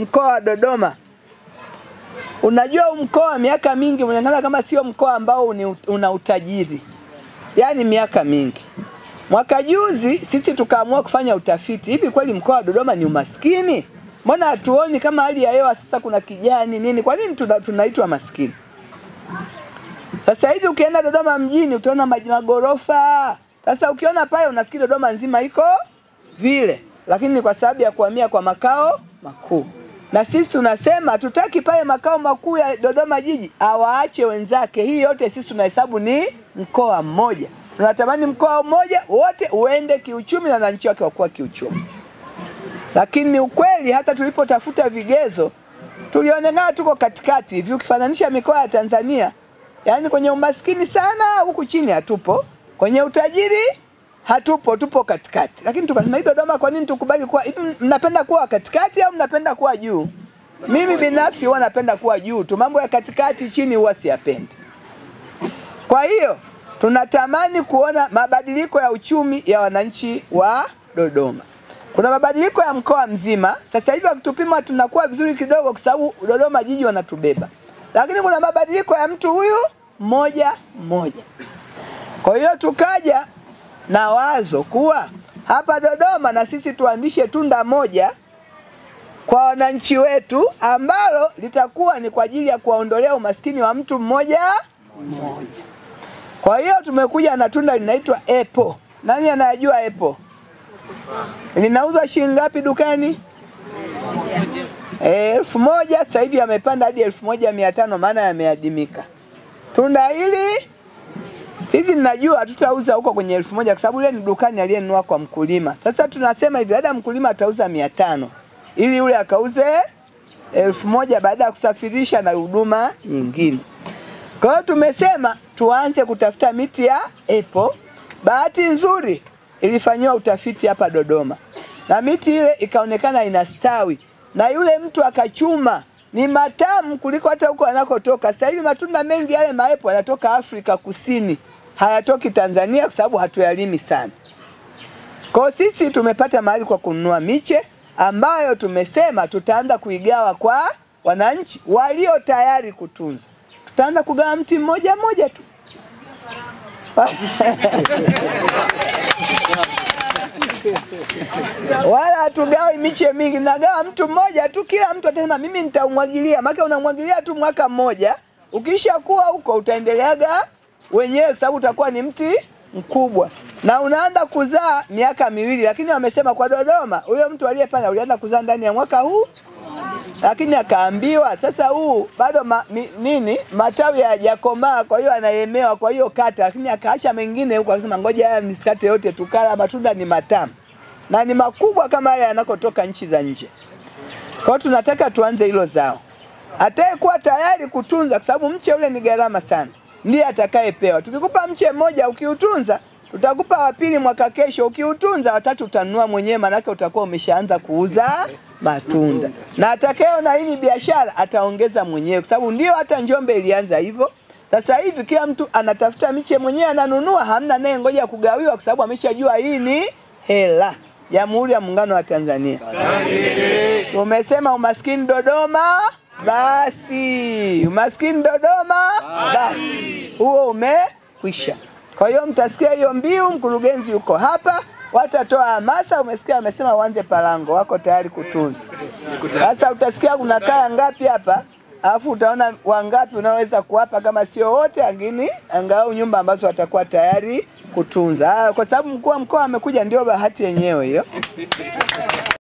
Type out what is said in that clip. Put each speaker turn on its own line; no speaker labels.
Mkoa wa Dodoma. Unajua mkoa miaka mingi unaonekana kama sio mkoa ambao una utajiri. Yaani miaka mingi. Mwaka juzi sisi tukaamua kufanya utafiti. Hivi kweli mkoa wa Dodoma ni umaskini? Mbona hatuoni kama hali ya hewa sasa kuna kijani nini? Kwa nini tunaitwa maskini? Sasa hivi ukienda Dodoma mjini utaona magorofa. Sasa ukiona pale unafikiri Dodoma nzima iko vile. Lakini ni kwa sababu ya kuhamia kwa makao makuu. Na sisi tunasema tutaki pale makao makuu ya Dodoma jiji awaache wenzake. Hii yote sisi tunahesabu ni mkoa mmoja. Tunatamani mkoa mmoja wote uende kiuchumi na wananchi wake wakuwa kiuchumi. Lakini ukweli hata tulipotafuta vigezo tulionekana tuko katikati hivi ukifananisha mikoa ya Tanzania. Yaani kwenye umaskini sana huku chini hatupo, kwenye utajiri hatupo, tupo katikati. Lakini tukasema Dodoma kwa nini tukubali kuwa mnapenda kuwa katikati au mnapenda kuwa juu? Mimi binafsi huwa napenda kuwa juu tu. Mambo ya katikati chini huwa siyapendi. Kwa hiyo tunatamani kuona mabadiliko ya uchumi ya wananchi wa Dodoma. Kuna mabadiliko ya mkoa mzima. Sasa hivi wakitupima tunakuwa vizuri kidogo kwa sababu Dodoma jiji wanatubeba. Lakini kuna mabadiliko ya mtu huyu mmoja mmoja. Kwa hiyo tukaja na wazo kuwa hapa Dodoma na sisi tuandishe tunda moja kwa wananchi wetu ambalo litakuwa ni kwa ajili ya kuwaondolea umaskini wa mtu mmoja mmoja. Kwa hiyo tumekuja na tunda linaitwa apple. Nani anajua apple? Linauzwa shilingi ngapi dukani? 1000. Sasa hivi yamepanda hadi 1500 maana yameadimika. Tunda hili sisi ninajua tutauza huko kwenye 1000 kwa sababu ile ni dukani aliyenunua kwa mkulima. Sasa tunasema hivi hata mkulima atauza 500 ili yule akauze 1000 baada ya kusafirisha na huduma nyingine. Kwa hiyo tumesema tuanze kutafuta miti ya apple. Bahati nzuri ilifanywa utafiti hapa Dodoma. Na miti ile ikaonekana inastawi. Na yule mtu akachuma ni matamu kuliko hata huko anakotoka. Sasa hivi matunda mengi yale maepo yanatoka Afrika Kusini. Hayatoki Tanzania kwa sababu hatuyalimi sana. Kwa sisi tumepata mahali kwa kununua miche ambayo tumesema tutaanza kuigawa kwa wananchi walio tayari kutunza. Tutaanza kugawa mti mmoja mmoja tu. Wala hatugawi miche mingi, nagawa mtu mmoja tu, kila mtu atasema mimi nitaumwagilia. Maana unamwagilia tu mwaka mmoja, ukisha kuwa huko utaendeleaga wenyewe sababu utakuwa ni mti mkubwa. Na unaanza kuzaa miaka 2, lakini wamesema kwa Dodoma huyo mtu aliyepanda ulianza kuzaa ndani ya mwaka huu. Lakini akaambiwa sasa huu bado matawi hayajakomaa kwa hiyo anayemewa kwa hiyo kata, lakini akaacha mengine huko akasema ngoja haya nisikate yote tukala, matunda ni matamu na ni makubwa kama yale yanakotoka nchi za nje. Kwa hiyo tunataka tuanze hilo zao. Atakayekuwa tayari kutunza kwa sababu mche ule ni gharama sana ndiye atakayepewa. Tukikupa mche mmoja ukiutunza tutakupa wa pili mwaka kesho, ukiutunza wa tatu utanunua mwenyewe maana utakuwa umeshaanza kuuza matunda. Na atakayeona hii biashara ataongeza mwenyewe kwa sababu ndio hata Njombe ilianza hivyo. Sasa hivi kila mtu anatafuta miche mwenyewe ananunua, hamna naye ngoja kugawiwa kwa sababu ameshajua hii ni hela. Jamhuri ya Muungano wa Tanzania. Tumesema umaskini Dodoma basi. Umaskini Dodoma basi. Huo umekwisha. Kwa hiyo mtasikia hiyo mbiu, mkurugenzi yuko hapa, watatoa hamasa. Umesikia wamesema uanze Palango, wako tayari kutunza. Sasa utasikia kuna kaya ngapi hapa, alafu utaona wangapi unaweza kuwapa kama sio wote, lakini angalau nyumba ambazo watakuwa tayari kutunza. Kwa sababu mkuu wa mkoa amekuja ndio bahati yenyewe hiyo.